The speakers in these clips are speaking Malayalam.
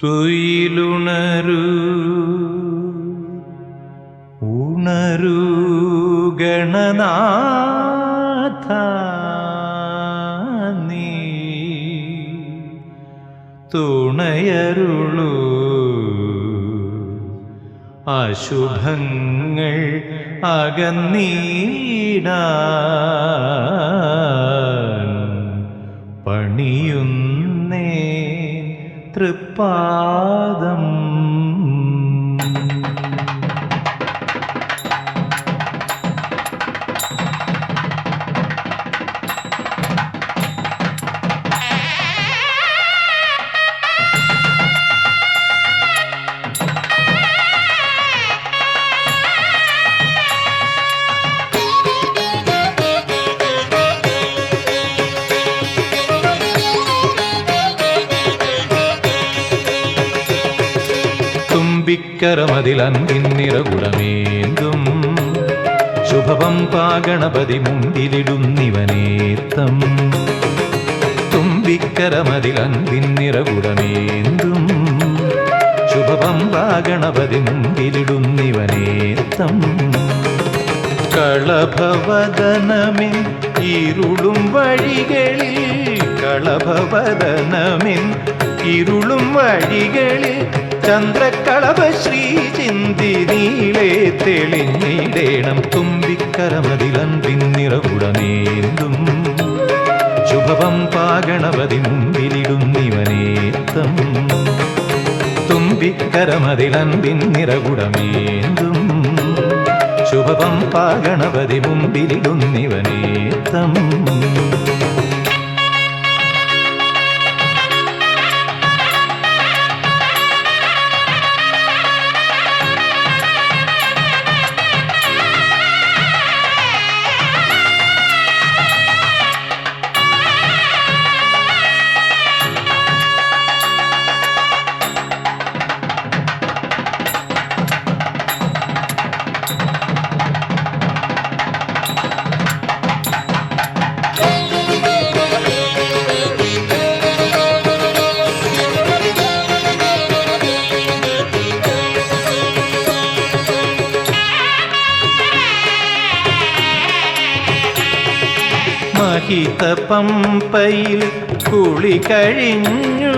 തുയിലുണരൂ ഉണരൂ ഗണനാഥ, നീ തുണയരുളൂ അശുഭങ്ങൾ അകന്നീടാൻ പണിയുന്നേ തൃപ്പാദം. തുമ്പിക്കരമതിലൻപിൻ നിറകുടമേന്തും ശുഭവം പാഗണപതി മുമ്പിലിടുന്നിവനേത്തം. തുമ്പിക്കരമതിലൻപിൻ നിറകുടമേന്തും ശുഭവം പാഗണപതി മുമ്പിലിടുന്നിവനേത്തം. കളഭവദനമിൻ ഇരുളും വഴികളിൽ, കളഭവദനമിൻ ഇരുളും വഴികളിൽ ചന്ദ്രകളഭ ശ്രീ ചിന്തി നീളെ തെളിഞ്ഞിടേണം. തുമ്പിക്കരമതിലൻപിൻ നിറകുടമേന്തും ശുഭവം പാഗണപതി മുമ്പിലിടുന്നിവനേത്തം. തുമ്പിക്കരമതിലൻപിൻ നിറകുടമേന്തും ശുഭവം പാഗണപതി മുമ്പിലിടുന്നിവനേത്തം. മഹിത പമ്പയിൽ കുളി കഴിഞ്ഞു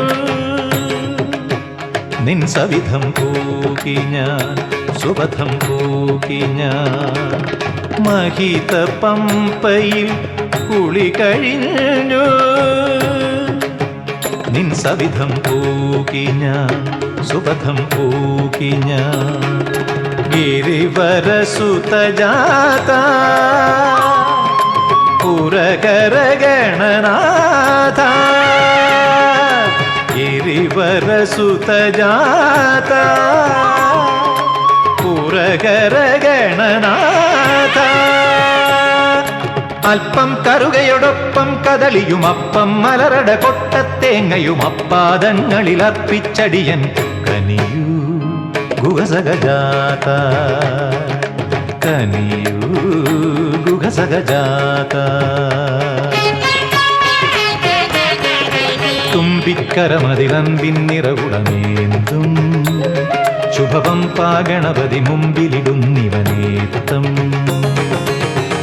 നിൻ സവിധം പോകി ഞാൻ, സുബധം പോകി ഞാൻ. മഹിത പമ്പയിൽ കുളി കഴിഞ്ഞു നിൻ സവിധം പോകി ഞാൻ, സുബധം പോകി ഞാൻ. ഗിരിവരസുതജാത പുരകരഗണനാഥ, ഗിരിവരസുതജാത പുരകരഗണനാഥ. അല്പം കറുകയോടൊപ്പം കദളിയും അപ്പം മലരട കൊട്ടത്തേങ്ങയും അപ്പാദങ്ങളിൽ അർപ്പിച്ചടിയൻ കനിയൂ ഗുഹസഗജാത, കനിയൂ ഗുഹസഗജാത. തുമ്പിക്കരമതിലൻപിൻ നിറകുടമേന്തും ശുഭവം പാഗണപതി മുമ്പിലിടുന്നിവനേത്തം.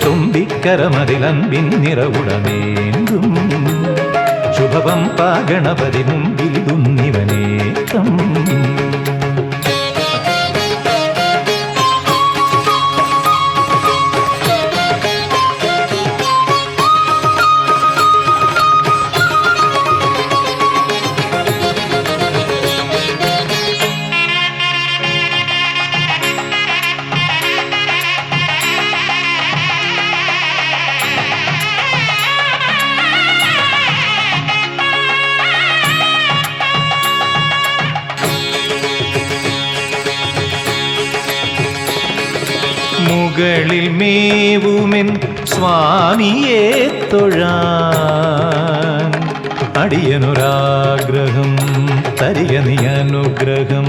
തുമ്പിക്കരമതിലൻപിൻ നിറകുടമേന്തും ശുഭവം പാഗണപതി മുമ്പിലിടുന്നിവനേത്തം. മുകളിൽ മേവുമെൻ സ്വാമിയെ തൊഴാൻ അടിയനൊരാഗ്രഹം തരിക നീ അനുഗ്രഹം.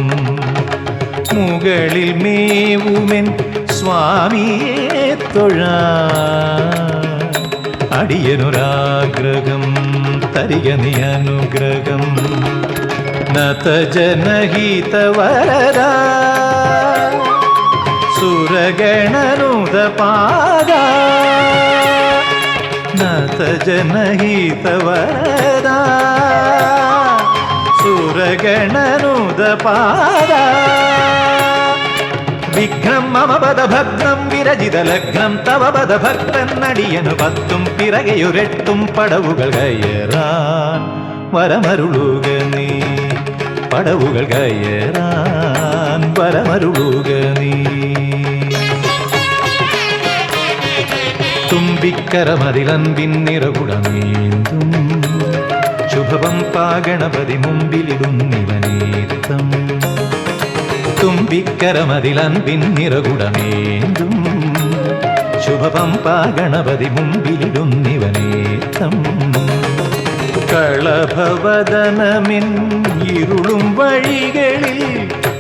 മുകളിൽ മേവുമെൻ സ്വാമിയെ തൊഴാൻ അടിയനൊരാഗ്രഹം തരിക നീ അനുഗ്രഹം. നത ജനഹിത വരദാ സുരഗണനുത പാദാ നത ജനഹിത വരദാ സുരഗണനുത പാദാ വിഘ്നം മമ പദഭഗ്നം വിരജിത ലഗ്നം തവ പദഭക്തന്നടിയനു പത്തും പിറകെയൊരെട്ടും പടവുകൾ കയറാൻ വരമരുളുക നീ പടവുകൾ കയറാൻ വരമരുളുക നീ തുമ്പിക്കരമതിലൻപിൻ നിറകുടമേന്തും ശുഭവം പാഗണപതി മുമ്പിലിടുന്നിവനേത്തം തുമ്പിക്കരമതിലൻപിൻ നിറകുടമേന്തും ശുഭവം പാഗണപതി മുമ്പിലിടുന്നിവനേത്തം കളഭവദനമെൻ ഇരുളും വഴികളിൽ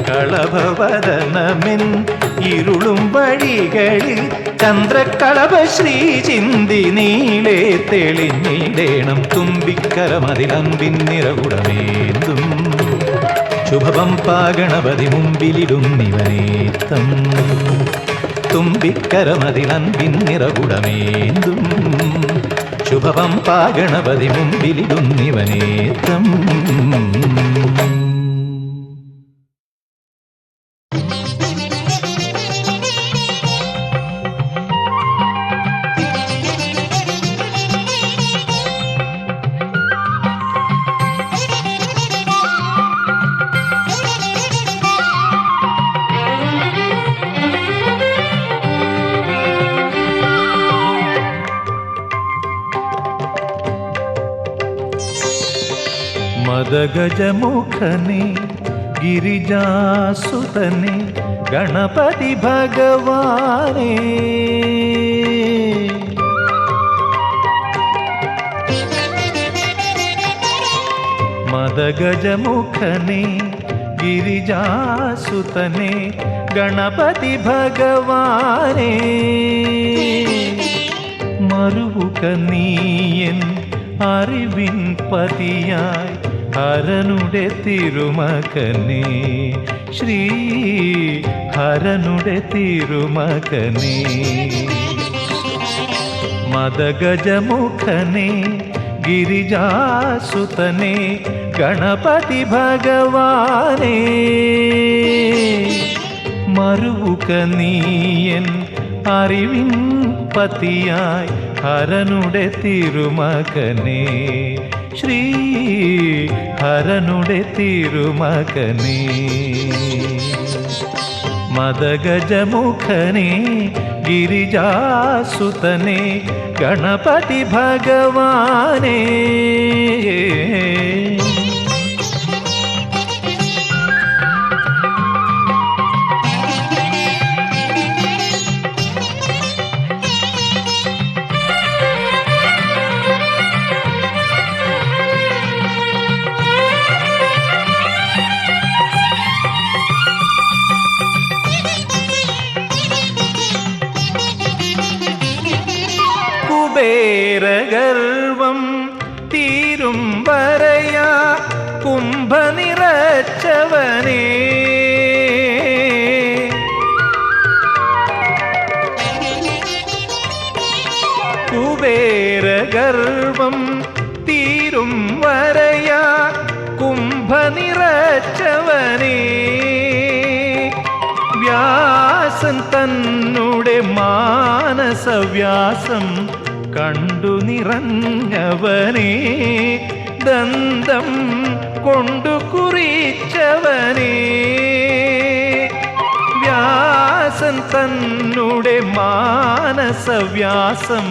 കളഭവദനമെൻ ഇരുളും വഴികളിൽ ചന്ദ്രകളഭ ശ്രീ ചിന്തി നീളെ തെളിഞ്ഞിടേണം തുമ്പിക്കരമതിലൻപിൻ നിറകുടമേന്തും ശുഭവം പാഗണപതി മുമ്പിലിടുന്നിവനേത്തം തുമ്പിക്കരമതിലൻപിൻ നിറകുടമേന്തും ശുഭവം പാഗണപതി മുമ്പിലിടുന്നിവനേത്തം മദഗജമുഖനെ ഗിരിജാസുതനെ ഗണപതി ഭഗവാനേ മദഗജമുഖനെ ഗിരിജാസുതനെ ഗണപതി ഭഗവാനേ മറുവുക നീയൻ അറിവിൻ പതിയായി ഹരനുടെ തിരുമകനേ ശ്രീ ഹരനുടെ തിരുമകനേ മദഗജമുഖനെ ഗിരിജാസുതനെ ഗണപതി ഭഗവാനേ മറുവുക നീയൻ അറിവിൻ പതിയായി ഹരനുടെ തിരുമകനേ ശ്രീ ഹരനുടെ തിരുമകനേ മദഗജമുഖനെ ഗിരിജാസുതനെ ഗണപതി ഭഗവാനേ കുബേരഗർവം തീരും വരയാ കുംഭ നിറച്ചവനേ കുബേരഗർവം തീരും വരയാ കുംഭ നിറച്ചവനേ വ്യാസൻ തന്നുടെ മാനസവ്യാസം കണ്ടു നിറഞ്ഞവനേ ദന്തം കൊണ്ടു കുറിച്ചവനേ വ്യാസൻ തന്നുടെ മാനസവ്യാസം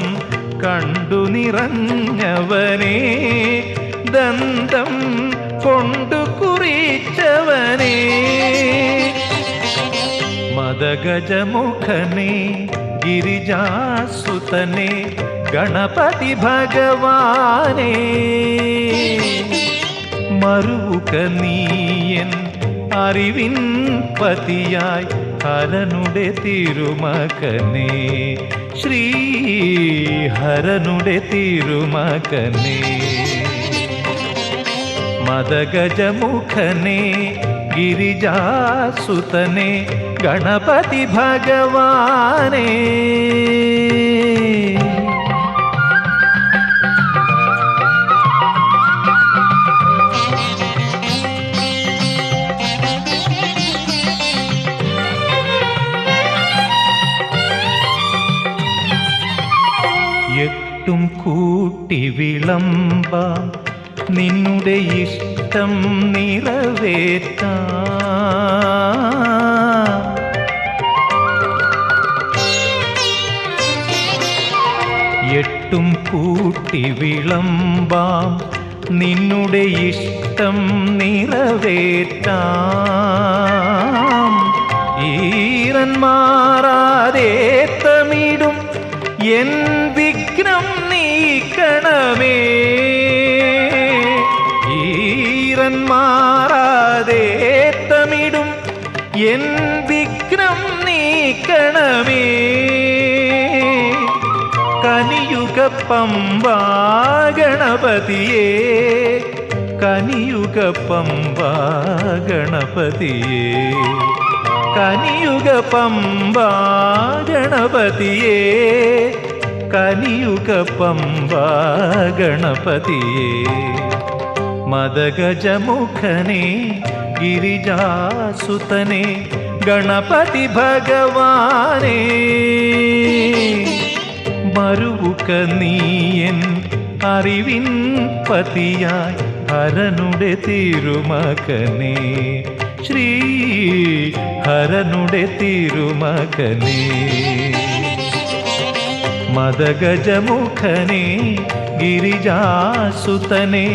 കണ്ടു നിറഞ്ഞവനേ ദന്തം കൊണ്ടു കുറിച്ചവനേ മദഗജമുഖനെ ഗിരിജാസുതനെ ഗണപതി ഭഗവാനേ മറുവുക നീയൻ അറിവിൻ പതിയായി ഹരനുടെ തിരുമകനേ ശ്രീ ഹരനുടെ തിരുമകനേ മദഗജമുഖനെ ഗിരിജാസുതനെ ഗണപതി ഭഗവാനെ എട്ടും കൂട്ടി വിളമ്പാം നിന്നുടെ ഇഷ്ടം നിറവേറ്റാം. എട്ടും കൂട്ടി വിളമ്പാം നിന്നുടെ ഇഷ്ടം നിറവേറ്റാം. ഈറന്മാറാതെ തമിടും എൻ വിഘ്നം നീക്കണമേ. ഈറന്മാറാതെ തമിടും എൻ വിഘ്നം നീക്കണമേ. കനിയുഗ പമ്പാ ഗണപതിയേ കനിയുഗ പമ്പാ ഗണപതിയേ കനിയുഗ പമ്പാ ഗണപതിയേ കനിയുഗ പമ്പാ ഗണപതിയേ. മദഗജമുഖനെ ഗിരിജാസുതനെ ഗണപതി ഭഗവാനെ മരുവുക നീയൻ അറിവിൻ പതിയായി ഹരനുടെ തിരുമകനെ ശ്രീ ഹരനുടെ തിരുമകനെ. മദഗജമുഖനെ ഗിരിജാസുതനെ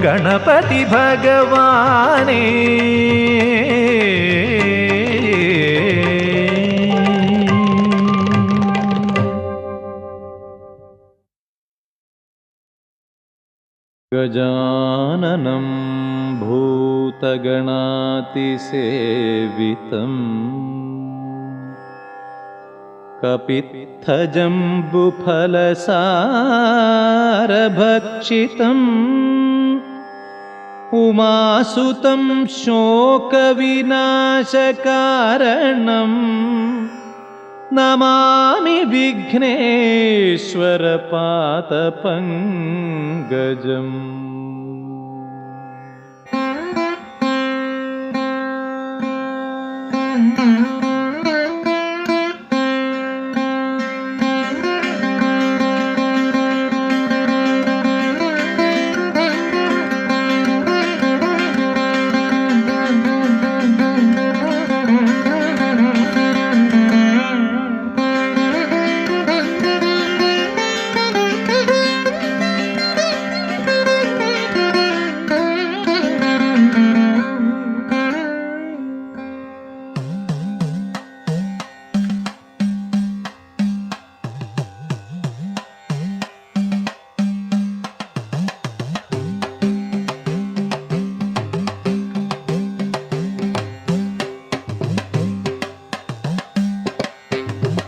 ഗണപതി ഭഗവാനെ ഗജാനനം ഭൂതഗണാതിസേവിതം കപിത്തജംബുഫലസാരഭക്ഷിതം ഉമാസുതം ശോകവിനാശകാരണം നമാമി വിഘ്നേശ്വര പാദപങ്കജം.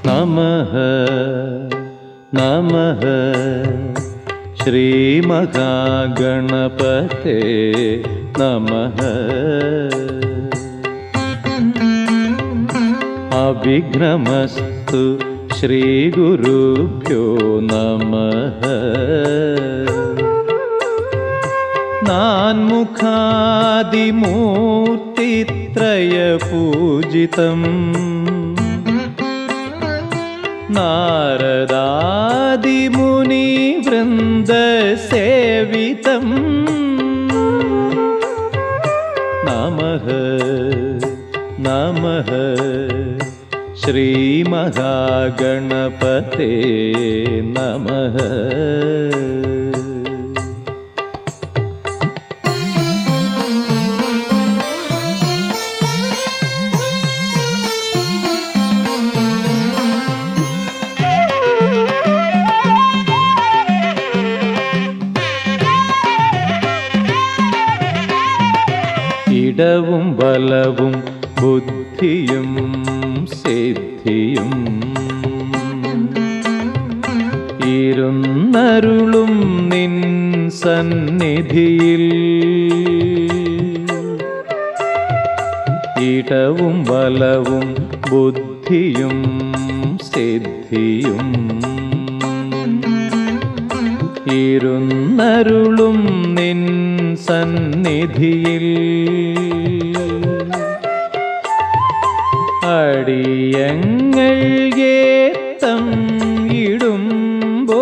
നമഃ നമഃ ശ്രീമഹാഗണപതേ നമഃ. അവിഘ്നമസ്തു ശ്രീഗുരുഭ്യോ നമഃ. നാൻമുഖാദിമൂർത്തിത്രയപൂജിതം നാരദാദിമുനിവൃന്ദസേവിതം നമഃ നമഃ ശ്രീമഹാഗണപതേ നമഃ. ഇടവും ബലവും ബുദ്ധിയും സിദ്ധിയും ഇരുന്നരുളും നിൻ സന്നിധിയിൽ ഇടവും ബലവും ബുദ്ധിയും സിദ്ധിയും ഇരുന്നരുളും നിൻ സന്നിധിയിൽ അടിയങ്ങൾ ഏത്തം ഇടുമ്പോ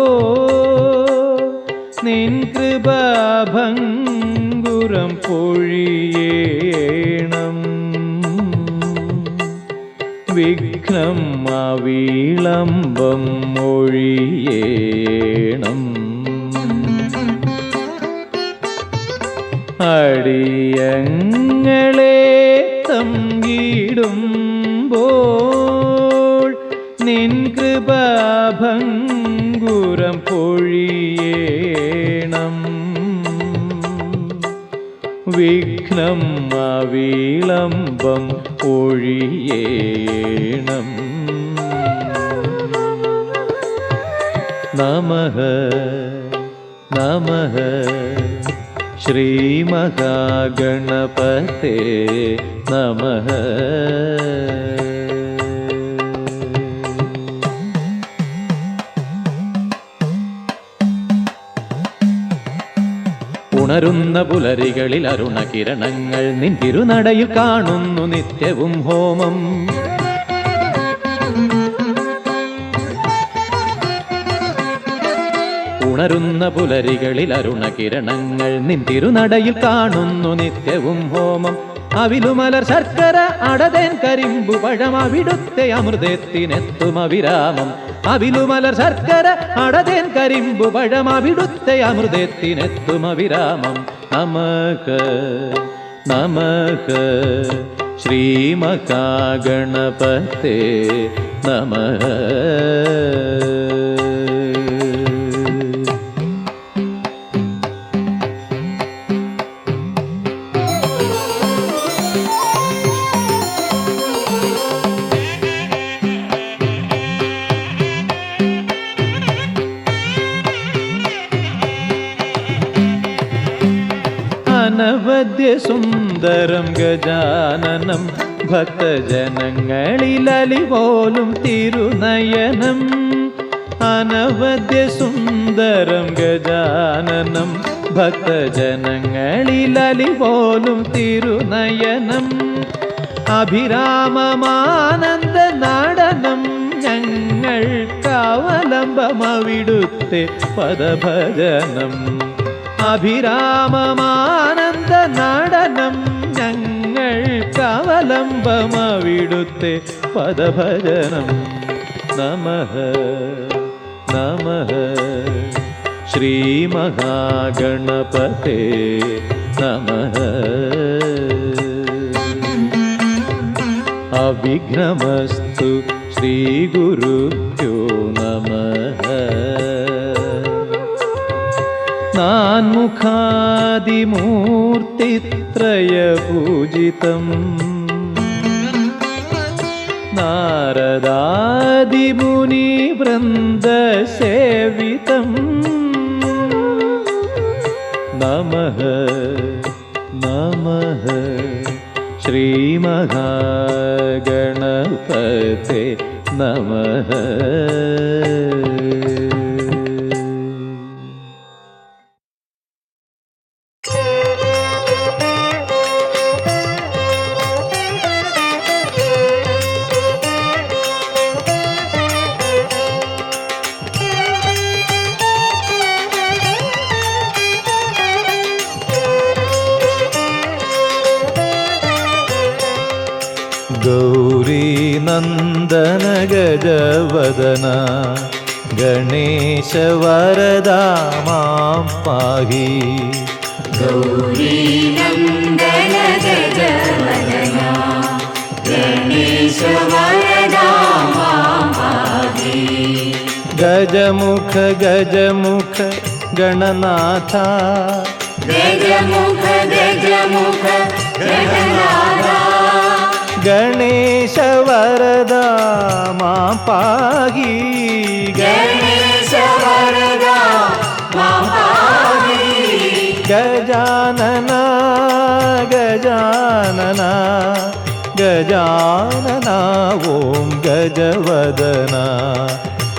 നിൻ കൃപാഭംഗുരം പൊഴിയേണം വിഘ്നം അവിളംബം മൊഴിയേണം അടിയങ്ങളെ തങ്കിടുമ്പോൾ നിൻ കൃപാഭംഗുരം പൊഴിയേണം വിഘ്നം അവിളംബം ഒഴിയേണം നമഃ നമഃ ശ്രീമഹാഗണപതേ നമഃ ഉണരുന്ന പുലരികളിൽ അരുണകിരണങ്ങൾ നിൻ തിരുനടയിൽ കാണുന്നു നിത്യവും ഹോമം ഉണരുന്ന പുലരികളിൽ അരുണകിരണങ്ങൾ നിൻ തിരുനടയിൽ കാണുന്നു നിത്യവും ഹോമം അവിലുമലർ ശർക്കര അടതേൻ കരിമ്പു പഴം അവിടുത്തെ അമൃതത്തിനെത്തും അവിരാമം അവിലുമലർ ശർക്കര അടതേൻ കരിമ്പു പഴം അവിടുത്തെ അമൃതത്തിനെത്തും അവിരാമം നമഃ നമഃ ശ്രീമഹാഗണപതേ നമഃ അനവദ്യസുന്ദരം ഗജാനനം ഭക്തജനങ്ങളിലലി പോലും തിരുനയനം അനവദ്യസുന്ദരം ഗജാനനം ഭക്തജനങ്ങളിലലി പോലും തിരുനയനം അഭിരാമമാനന്ദ നടനം ഞങ്ങൾക്കവലംബമവിടുത്തെ പദഭജനം അഭിരാമമാനന്ദ നടനം ഞങ്ങൾക്കവലംബമവിടുത്തെ പദഭജനം നമഃ നമഃ ശ്രീമഹാഗണപതേ നമഃ അവിഘ്നമസ്തു ശ്രീഗുരുഭ്യോ നമഃ നാൻമുഖാദിമൂർത്തിത്രയപൂജിതം നാരദാദിമുനിവൃന്ദസേവിതം നമഃ നമഃ ശ്രീമഹാഗണപതേ നമഃ ഗൗരീനന്ദന ഗജവദന ഗണേശ വരദാ മാം പാഹി ഗൗരീനന്ദന ഗജവദന ഗണേശ വരദാ മാം പാഹി ഗജമുഖ ഗജമുഖ ഗണനാഥ ഗജമുഖ ഗജമുഖ ഗണനാഥ ഗണേശ വരദാ മാം പാഹി ഗണേശ വരദാ മാം പാഹി ഗജാനന ഗജാനന ഗജാനന ഓം ഗജവദന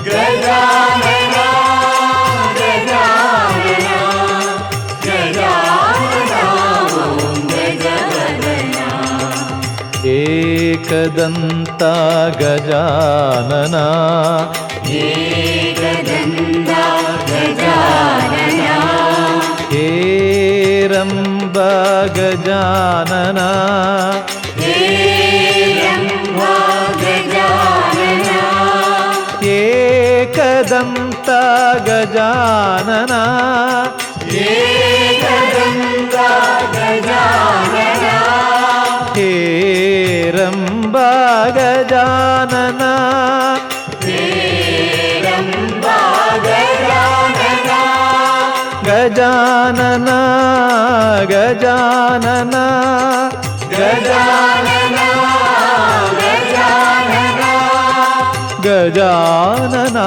ഗജാനന ഗജാനന ഗജാനന ഓം ഗജവദന ഏകദന്ത ഗജാനന ഏകദന്ത ഗജാനന ഹേരംബ ഗജാനന ഹേരംബ ഗജാനന ഏകദന്ത ഗജാനന ഏകദന്ത ഗജാനന ഹേരംബ ഗജാനന ഹേരംബ ഗജാനന ഗജാനന ഗജാനന ഗജാനന ഗജാനന ഗജാനന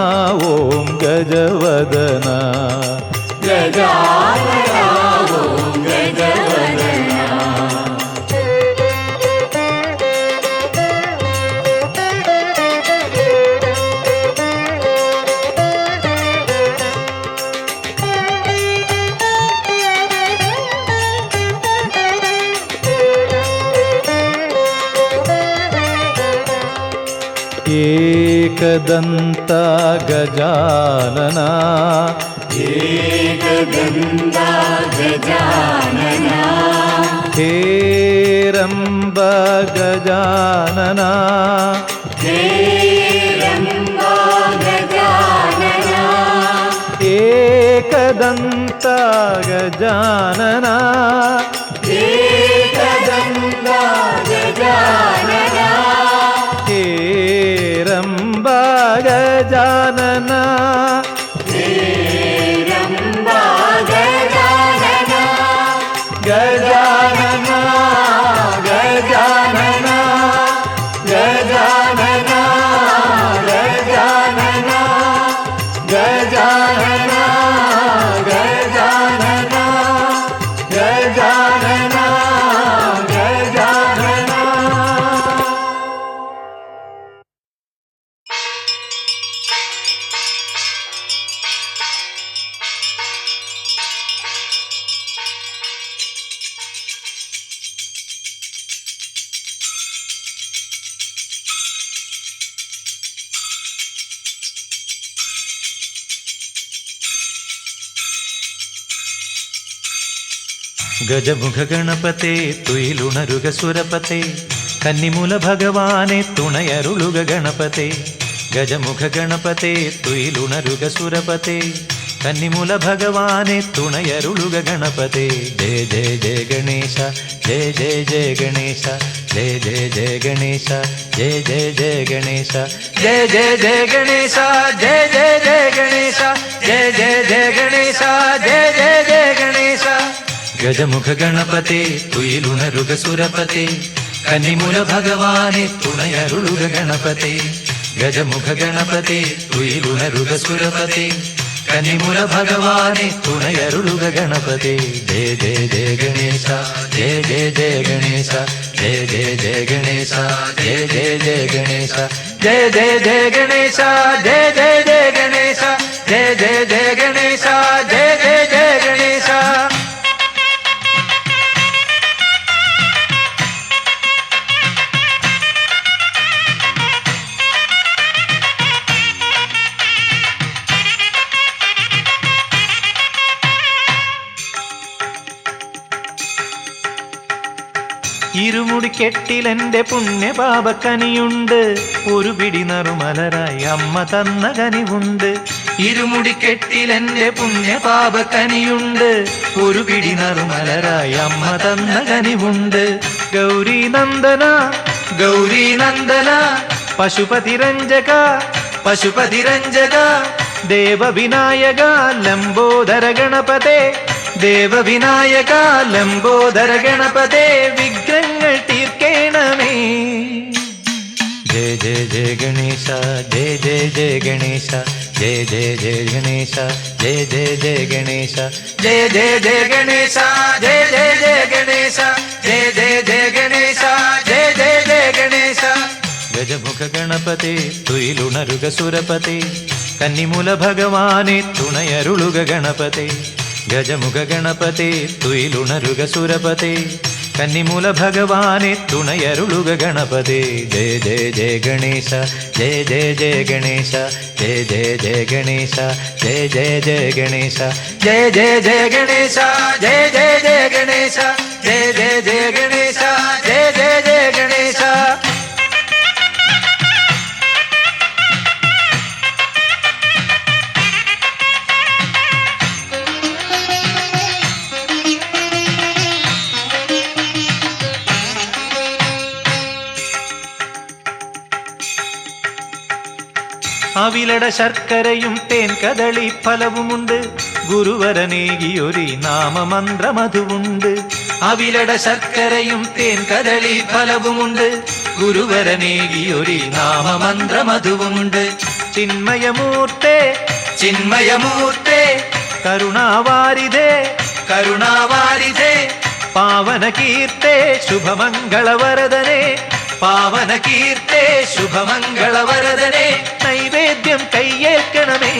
ഓം ഗജവദന ഗജാനന ഓം ഗജവദന ಏಕದಂತ ಗಜಾನನ ಏಕದಂತ ಗಜಾನನ ಹೇರಂಬ ಗಜಾನನ ಹೇರಂಬ ಗಜಾನನ ಏಕದಂತ ಗಜಾನನ ಏಕದಂತ ಗಜಾನನ ಹೇರಂಬ ಗಜಾನನ ಹೇರಂಬ ಗಜಾನನ ಗಜಾನನ ಗಜಾನನ ಗಜಾನನ ಗಜಾನನ ಗಜಾನನ ಗಜಾನನ ಗಜಾನನ ಗಜಾನನ. ഗജമുഖ ഗണപതേ തുയിലുണരുക സുരപതേ കന്നിമൂല ഭഗവാനെ തുണയരുളുക ഗണപതേ ഗജമുഖ ഗണപതേ തുയിലുണരുക സുരപതേ കന്നിമൂല ഭഗവാനെ തുണയരുളുക ഗണപതേ ജയ ജയ ജയ ഗണേശ ജയ ജയ ജയ ഗണേശ ജയ ജയ ജയ ഗണേശ ജയ ജയ ജയ ഗണേശ ജയ ജയ ജയ ഗണേശ ജയ ജയ ജയ ഗണേശ ജയ ജയ ജയ ഗണേശ ജയ ജയ ജയ ഗണേശ ഗജമുഖ ഗണപതേ തുയിലുണരുക സുരപതേ കന്നിമൂല ഭഗവാനെ തുണയരുളുക ഗണപതേ ഗജമുഖ ഗണപതേ തുയിലുണരുക സുരപതേ കന്നിമൂല ഭഗവാനെ തുണയരുളുക ഗണപതേ ജയ ജയ ജയ ഗണേശ ജയ ജയ ജയ ഗണേശ ജയ ജയ ജയ ഗണേശ ജയ ജയ ജയ ഗണേശ ജയ ജയ ജയ ഗണേശ ജയ ജയ ജയ ഗണേശ ജയ ജയ ജയ ഗണേശ ജയ ജയ ജയ ഗണേശ. ഇരുമുടിക്കെട്ടിലെന്റെ പുണ്യപാപക്കനിയുണ്ട് ഒരു പിടി നറുമലരായി അമ്മ തന്ന കനിവുണ്ട് ഇരുമുടിക്കെട്ടിലെന്റെ പുണ്യപാപക്കനിയുണ്ട് ഒരു പിടി നറുമലരായി അമ്മ തന്ന കനിവുണ്ട് ഗൗരി നന്ദന ഗൗരി നന്ദന പശുപതിരഞ്ജക പശുപതിരഞ്ജക ദേവവിനായക ലംബോദര ഗണപതേ ദേവവിനായക ലംബോദര ഗണപതേ വിഘ്നങ്ങൾ തീർക്കേണമേ ജയ ജയ ജയ ഗണേശ ജയ ജയ ജയ ഗണേശ ജയ ജയ ജയ ഗണേശ ജയ ജയ ജയ ഗണേശ ജയ ജയ ജയ ഗണേശ ജയ ജയ ജയ ഗണേശ ജയ ജയ ജയ ഗണേശ ജയ ജയ ജയ ഗജമുഖ ഗണപതേ തുയിലുണരുക സുരപതേ കന്നിമൂല ഭഗവാനെ തുണയരുളുക ഗണപതേ ഗജമുഖ ഗണപതേ തുയിലുണരുക സുരപതേ കന്നിമൂല ഭഗവാനെ തുണയരുളുക ഗണപതേ ജയ ജയ ജയ ഗണേശ ജയ ജയ ജയ ഗണേശ ജയ ജയ ജയ ഗണേശ ജയ ജയ ജയ ഗണേശ ജയ ജയ ജയ ഗണേശ ജയ ജയ ജയ ഗണേശ ജയ ജയ ജയ ഗണേശ ജയ ജയ ജയ ഗണേശ. അവിലട ശർക്കരയും തേൻ കദളി ഫലവുമുണ്ട് ഗുരുവരനേകിയൊരു നാമമന്ത്രമതുവുണ്ട് അവിലട ശർക്കരയും തേൻ കദളി ഫലവുമുണ്ട് ഗുരുവരനേകിയൊരു നാമമന്ത്രമതുവുമുണ്ട് ചിന്മയമൂർത്തേ ചിന്മയമൂർത്തേ കരുണാവാരിധേ കരുണാവാരിധേ പാവനകീർത്തേ ശുഭമംഗളവരദനേ പാവനകീർത്തേ ശുഭമംഗളവരദനേ നൈവേദ്യം കയ്യേൽക്കണമേ.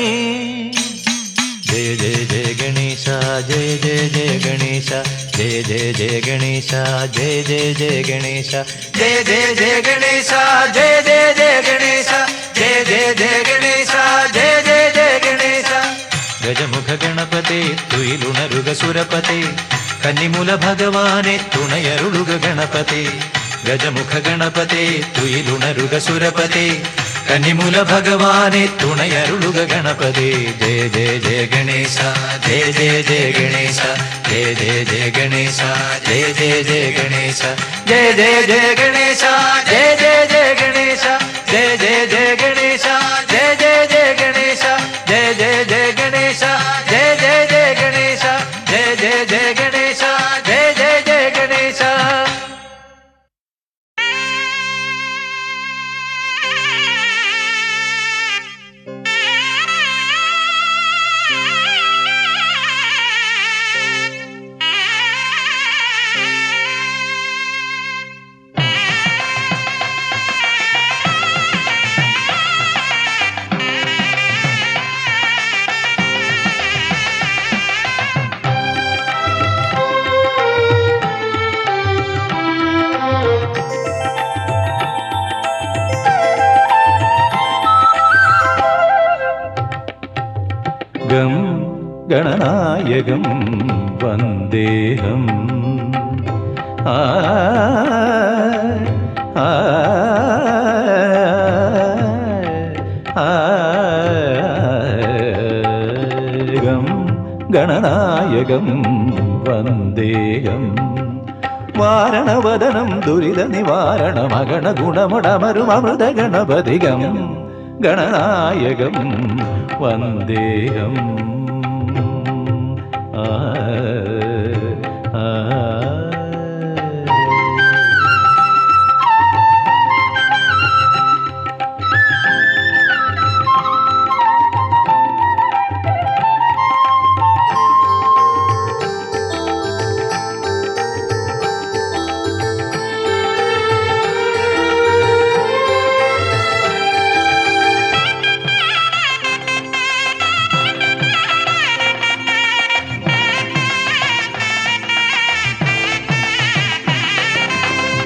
ജയ ജയ ജയ ഗണേശ ജയ ജയ ജയ ഗണേശ ജയ ജയ ജയ ഗണേശ ജയ ജയ ജയ ഗണേശ ജയ ജയ ജയ ഗണേശ ജയ ജയ ജയ ഗണേശ ജയ ജയ ജയ ഗണേശ ജയ ജയ ജയ ഗണേശ. ഗജമുഖ ഗണപതേ തുയിലുണരുക സുരപതേ കന്നിമൂല ഭഗവാനെ തുണയരുളുക ഗണപതേ ഗജമുഖ ഗണപതേ തുയിലുണരുക സുരപതേ കന്നിമൂല ഭഗവാനെ തുണയരുളുക ഗണപതേ ജയ ജയ ജയ ഗണേശ ജയ ജയ ജയ ഗണേശ ജയ ജയ ജയ ഗണേശ ജയ ജയ ജയ ഗണേശ ജയ ജയ ജയ ഗണേശ ജയ ജയ ജയ ഗണേശ ജയ ജയ ജയ ഗണേശ ജയ ജയ ജയ ഗണേശ ജയ ജയ ജയ ഗണേശ ജയ ജയ ജയ ഗണേശ ജയ ജയ ജയ ഗണേശ ജയ ജയ ജയ ഗണേശ. ഗം ഗണനായകം വന്ദേഹം ആ ആ ആ ഗം ഗണനായകം വന്ദേഹം വാരണവദനം ദുരിത നിവാരണമഗണ ഗുണമുടമരുമൃത ഗണപതികം ഗണനായകം വന്ദേഹം ആ ആ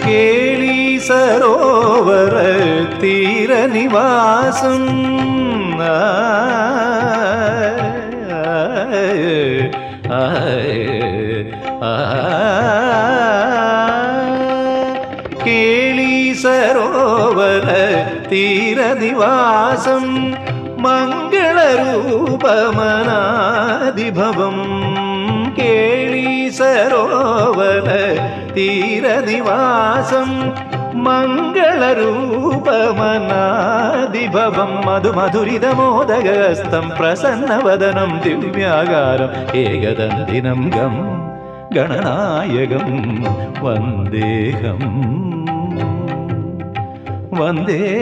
കേളി സരോവര തീരനിവാസം കേളി സരോവര തീരനിവാസം മംഗളരൂപമനാദിഭവം കേളി സരോവര തീരനിവാസം മംഗളരൂപമനാദിഭവം മധുമധുരിതമോദകസ്തം പ്രസന്നവദനം ദിവ്യാകാരം ഏകദന്തിനം ഗം ഗണനായകം വന്ദേഹം വന്ദേഹം.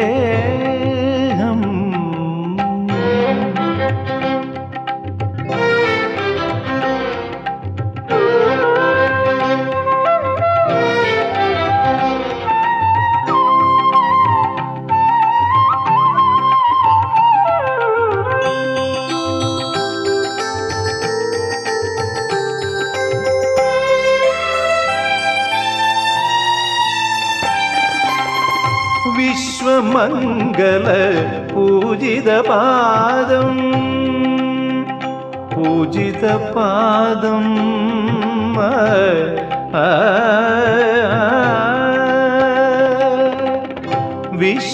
വിശ്വമംഗല പൂജിതപാദം പൂജിതപാദം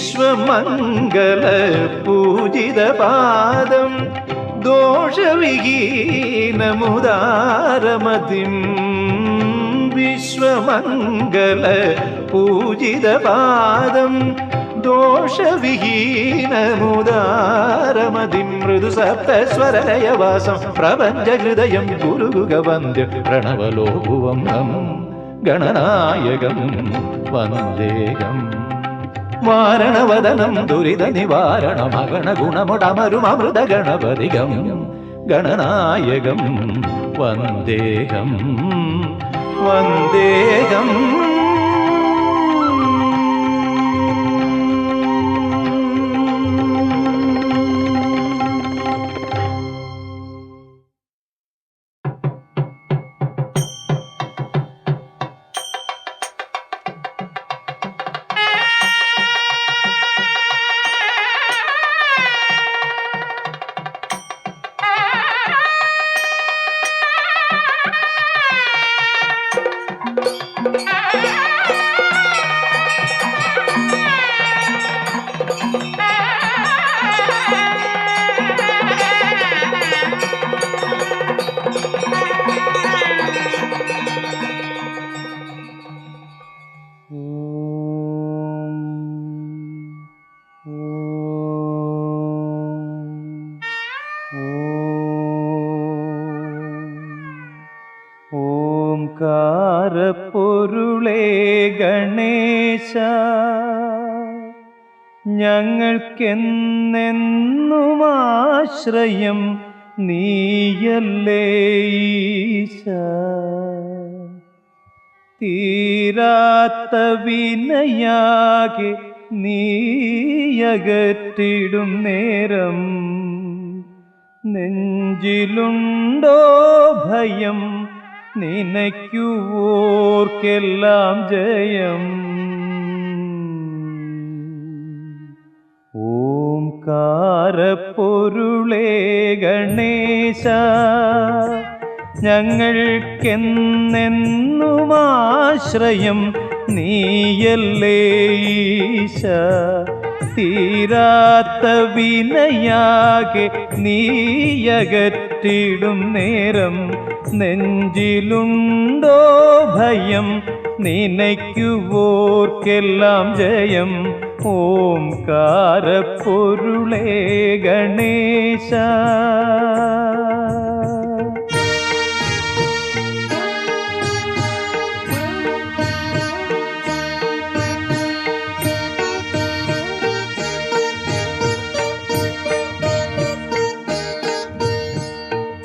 വിശ്വമംഗല പൂജിതപാദം ദോഷവിഹീനമുദാരമതിം വിശ്വമംഗല പൂജിതപാദം ദോഷവിഹീനമുദാരമതിം മൃദുസപ്തസ്വരലയവാസം പ്രപഞ്ചഹൃദയം ഗുരുഗുഗവന്ദ്യ പ്രണവലോഭുവം ഗണനായകം വന്ദേഹം വാരണവദനം ദുരിത നിവാരണമഗണ ഗുണമുടമരുമൃത ഗണപതികം ഗണനായകം വന്ദേഹം വന്ദേഹം. ഓംകാരപ്പൊരുളേ ഗണേശ ഞങ്ങൾക്കെന്നെന്നും ആശ്രയം നീയല്ലേ ഈശ തീരാത്ത വിനയാകെ നീയകറ്റിടും നേരം നെഞ്ചിലുണ്ടോ ഭയം നിനയ്ക്കുവോർക്കെല്ലാം ജയം ഓംകാരപ്പൊരുളേ ഗണേശ ഞങ്ങൾക്കെന്നെന്നും ആശ്രയം നീയല്ലേ ഈശ തീരാത്ത വിനയാകെ നീയകറ്റിടും നേരം നെഞ്ചിലുണ്ടോ ഭയം നിനയ്ക്കുവോർക്കെല്ലാം ജയം ഓംകാരപ്പൊരുളേ ഗണേശ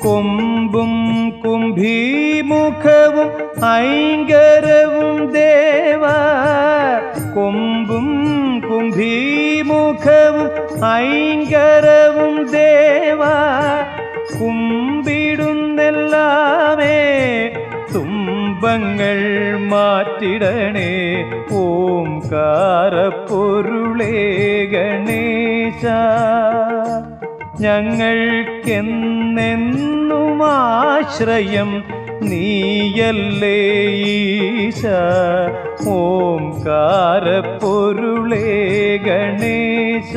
കൊമ്പും കുംഭീമുഖവും ഐങ്കരവും ദേവ കൊമ്പും കുംഭീമുഖവും ഐങ്കരവും ദേവ കുമ്പിടുന്നെല്ലാമേ തുമ്പങ്ങൾ മാറ്റിടണേ ഓംകാരപ്പൊരുളേ ഗണേശ ഞങ്ങൾക്കെന്നെന്നും ആശ്രയം നീയല്ലേ ഈശ ഓംകാരപ്പൊരുളേ ഗണേശ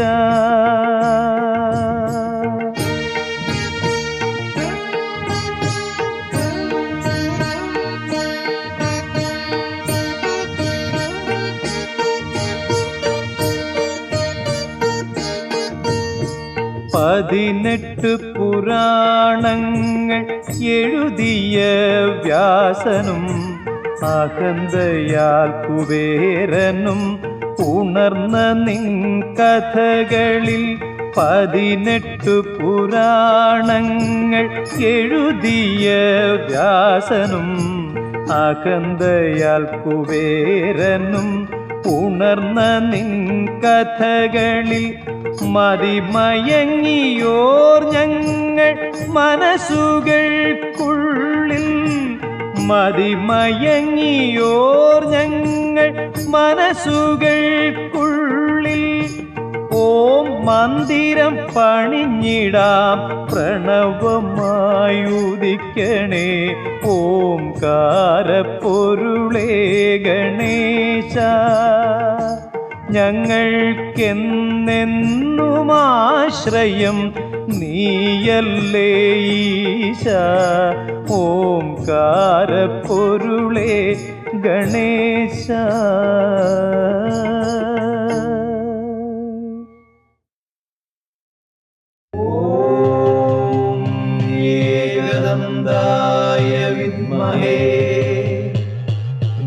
പതിനെട്ട് പുരാണങ്ങൾ എഴുതിയ വ്യാസനും അഹന്തയാൽ കുബേരനും ഉണർന്ന നിൻ കഥകളിൽ 18 പുരാണങ്ങൾ എഴുതിയ വ്യാസനും അഹന്തയാൽ കുബേരനും ഉണർന്ന നിൻ കഥകളിൽ മതിമയങ്ങിയോർ ഞങ്ങൾ മനസ്സുകൾക്കുള്ളിൽ മതിമയങ്ങിയോർ ഞങ്ങൾ മനസ്സുകൾക്കുള്ളിൽ ഓം മന്ദിരം പണിഞ്ഞിടാം പ്രണവമായുദിക്കണേ ഓംകാരപ്പൊരുളേ ഗണേശ. ഞങ്ങൾക്കെന്നെന്നും ആശ്രയം നീയല്ലേ ഈശ. ഓംകാരപ്പൊരുളേ ഗണേശ. ഏകദന്തായ വിദ്മഹേ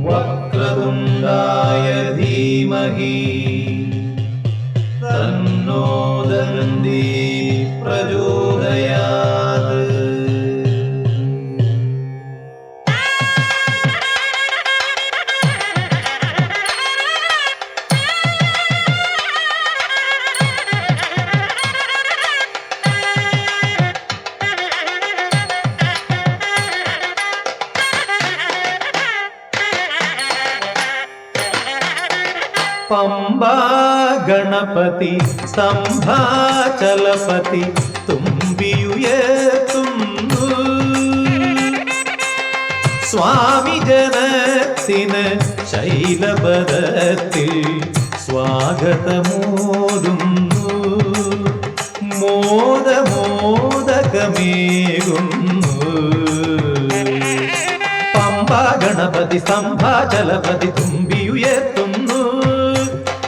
വക്രതുണ്ടായ ധീമഹി തന്നോ ദന്തി പ്രചോദയാത്. പമ്പാ ഗണപതി സ്തംഭാചലപതി തുമ്പിയുയർത്തുന്നു. സ്വാമി ജനത്തിന് ശൈലപദത്തിൽ സ്വാഗതമോരുന്നു. മോദമോദകമേകുന്നു. പമ്പാ ഗണപതി സ്തംഭാചലപതി തുമ്പിയുയർത്തുന്നു.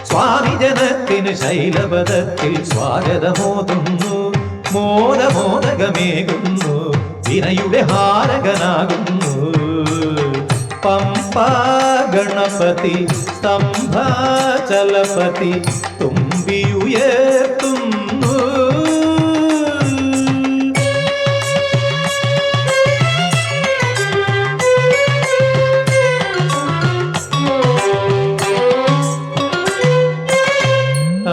സ്വാമി ജനത്തിന് ശൈലപദത്തിൽ സ്വാഗതമോതുന്നു. മോദമോദകമേകുന്നു. വിനയുടെ ഹാരകനാകുന്നു. പമ്പാ ഗണപതി സ്തംഭാചലപതി തുമ്പിയുയർത്തുന്നു.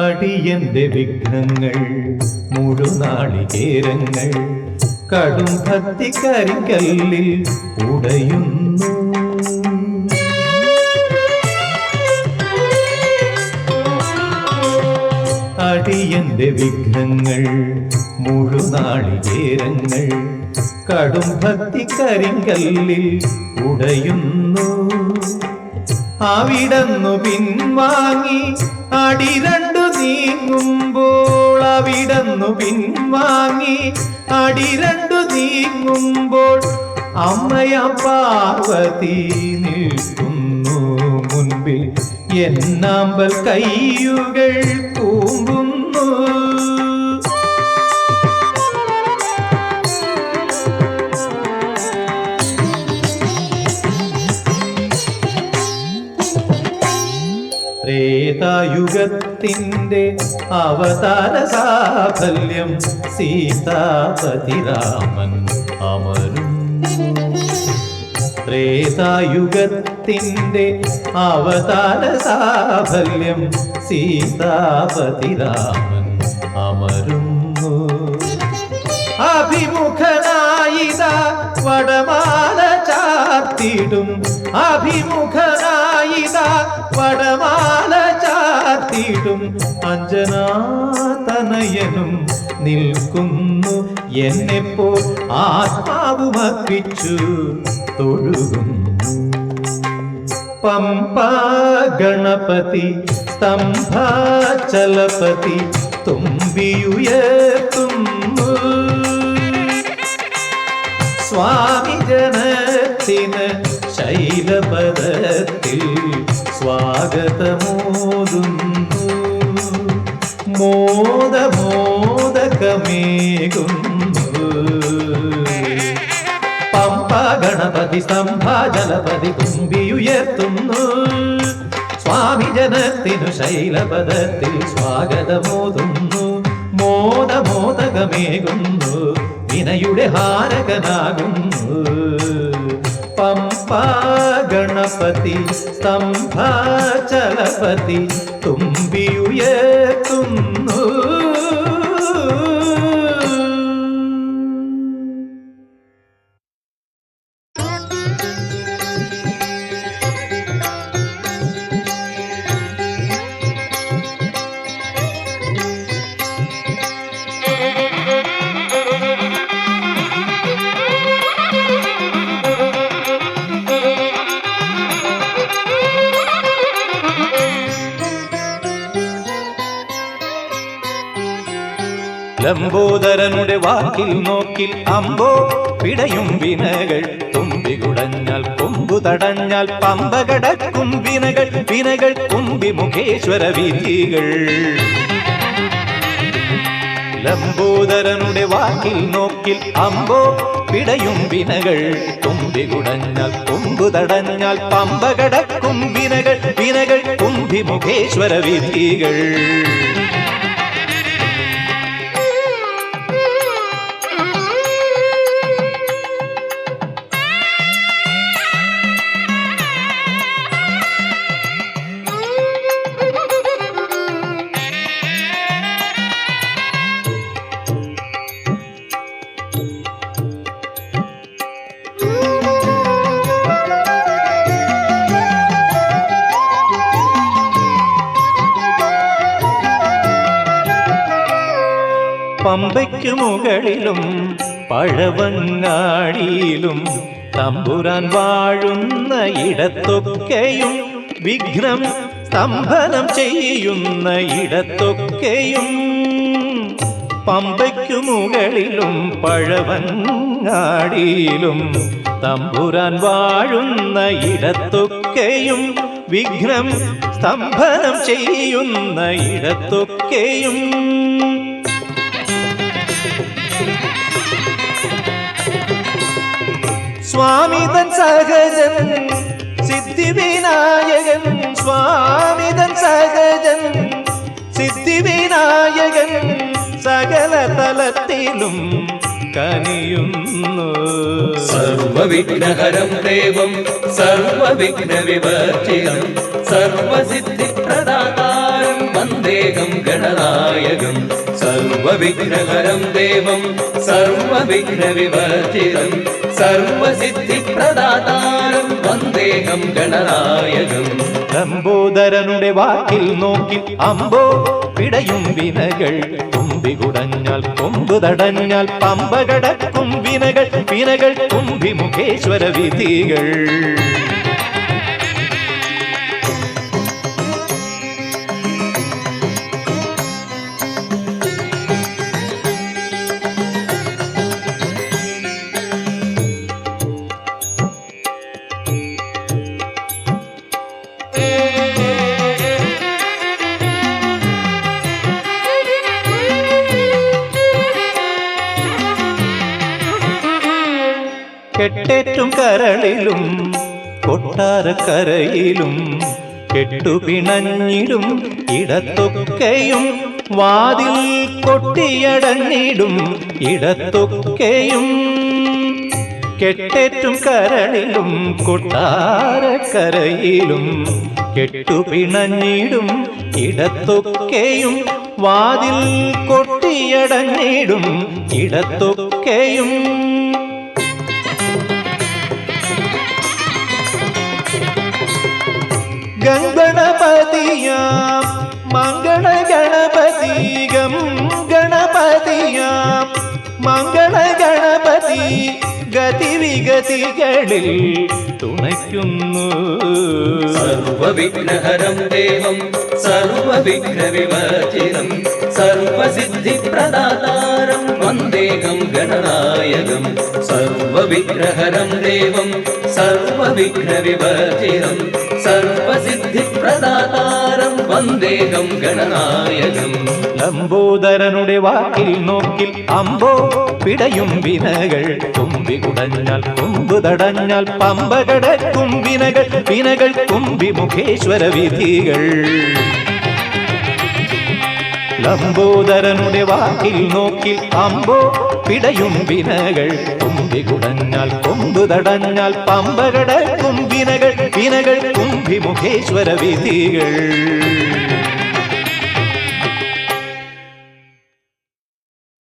അടിയന്റെ വിഘ്നങ്ങൾ മുഴുനാളികേരങ്ങൾ കടും ഭക്തി കരിങ്കല്ലിൽ ഉടയുന്നു. അടിയന്റെ വിഘ്നങ്ങൾ മുഴുനാളികേരങ്ങൾ കടും ഭക്തി കരിങ്കല്ലിൽ ഉടയുന്നു. അവിടന്നു പിൻവാങ്ങി അടിരണ്ടു നീങ്ങുമ്പോൾ, അവിടന്നു പിൻവാങ്ങി അടിരണ്ടു നീങ്ങുമ്പോൾ അമ്മയാം പാർവതി നിൽക്കുന്നു മുൻപിൽ. എന്നാമ്പൽ കയ്യുകൾ കൂമ്പുന്നു. ത്രേതായുഗത്തിന്റെ അവതാര സാഫല്യം സീതാപതി രാമൻ അമരുന്നു. ത്രേതായുഗത്തിന്റെ അവതാര സാഫല്യം സീതാപതി രാമൻ അമരുന്നു. അഭിമുഖനായിതാ വടമാല ചാർത്തിടും. അഭിമുഖനായിതാ വടമാല ചാർത്തിടും. അഞ്ജനാതനയനും നിൽക്കുന്നു. എന്നെപ്പോൾ ആത്മാവുമർപ്പിച്ചു തൊഴുകുന്നു. പമ്പാ ഗണപതി സ്തംഭാചലപതി തുമ്പിയുയർത്തുന്നു. സ്വാമി ജനത്തിന് ശൈലപദത്തിൽ സ്വാഗതമോതുന്നു. മോദമോദകമേകുന്നു. പമ്പാ ഗണപതി സ്തംഭാചലപതി തുമ്പിയുയർത്തുന്നു. സ്വാമി ജനത്തിനു ശൈലപദത്തിൽ സ്വാഗതമോതുന്നു. മോദമോദകമേകുന്നു. വിനയുടെ ഹാരകനാകുന്നു. പമ്പാ ഗണപതി സ്തംഭാചലപതി തുമ്പിയുയർത്തുന്നു. ലംബോദരനുടെ വാക്കിൽ നോക്കിൽ അമ്പോ പിടയും വിനകൾ തുമ്പി കുടഞ്ഞാൽ കൊമ്പു തടഞ്ഞാൽ പമ്പ കടക്കും വിനകൾ വിനകൾ കുമ്പി മുഖേശ്വര വിധികൾ ലംബോദരനുടെ വാക്കിൽ നോക്കിൽ അമ്പോ പിടയും വിനകൾ തുമ്പി കുടഞ്ഞാൽ കൊമ്പു തടഞ്ഞാൽ പമ്പ കടക്കും വിനകൾ വിനകൾ കുമ്പി മുഖേശ്വര വിധികൾ പമ്പയ്ക്കു മുകളിലും പഴവങ്ങാടിയിലും തമ്പുരാൻ വാഴുന്ന ഇടത്തൊക്കെയും വിഘ്നം സ്തംഭനം ചെയ്യുന്ന ഇടത്തൊക്കെയും പമ്പയ്ക്കു മുകളിലും പഴവങ്ങാടിയിലും തമ്പുരാൻ വാഴുന്ന ഇടത്തൊക്കെയും വിഘ്നം സ്തംഭനം ചെയ്യുന്ന ഇടത്തൊക്കെയും സ്വാമിതൻ സഹജൻ സിദ്ധിവിനായകൻ സ്വാമിതൻ സഹജൻ സിദ്ധിവിനായകൻ സകല തലത്തിലും കനിയുന്നു സർവവിഘ്നഹരം ദേവം സർവവിഘ്ന വിവർജിതം സർവസിദ്ധിപ്രദാതാരം വന്ദേഹം ഗണനായകം സർവവിഘ്നഹരം ദേവം സർവവിഘ്ന വിവർജിതം സർവസിദ്ധിപ്രദാതാരം വന്ദേഹം ഗണനായകം ലംബോദരനുടെ വാക്കിൽ നോക്കി അമ്പോ പിടയും വിനകൾ തുമ്പി കുടഞ്ഞാൽ കൊമ്പ് തടഞ്ഞാൽ പമ്പ കടക്കും വിനകൾ വിനകൾ തുമ്പി മുഖേശ്വര വിധികൾ കെട്ടേറ്റും കരളിലും കൊട്ടാരക്കരയിലും കെട്ടുപിണഞ്ഞിടും ഇടത്തൊക്കെയും വാതിൽ കൊട്ടിയടഞ്ഞിടും ഇടത്തൊക്കെയും കെട്ടേറ്റും കരളിലും കൊട്ടാരക്കരയിലും കെട്ടുപിണഞ്ഞിടും ഇടത്തൊക്കെയും വാതിൽ കൊട്ടിയടഞ്ഞിടും ഇടത്തൊക്കെയും ഗണപതിയാം മംഗള ഗണപതി ഗണപതിയാം മംഗള ഗണപതി ഗതിവിഗതികളിൽ തുണയ്ക്കുന്നു സർവവിഘ്നഹരം ദേവം സർവവിഘ്ന വിവർജിതം സർവസിദ്ധിപ്രദാതാരം വന്ദേഹം ഗണനായകം സർവവിഘ്നഹരം ദേവം സർവവിഘ്ന വിവർജിതം സർവസിദ്ധിപ്രദാതാരം വന്ദേഹം ഗണനായകം ലംബോദരനുടെ വാക്കിൽ നോക്കിൽ അമ്പോ പിടയും വിനകൾ തുമ്പി കുടഞ്ഞാൽ കൊമ്പ് തടഞ്ഞാൽ പമ്പ കടക്കും വിനകൾ വിനകൾ കുമ്പി മുഖേശ്വര വിധികൾ ലംബോദരനുടെ വാക്കിൽ നോക്കിൽ അമ്പോ പിടയും വിനകൾ തുമ്പി കുടഞ്ഞാൽ കൊമ്പ് തടഞ്ഞാൽ പമ്പ കടക്കും വിനകൾ വിനകൾ കുമ്പി മുഖേശ്വര വിധികൾ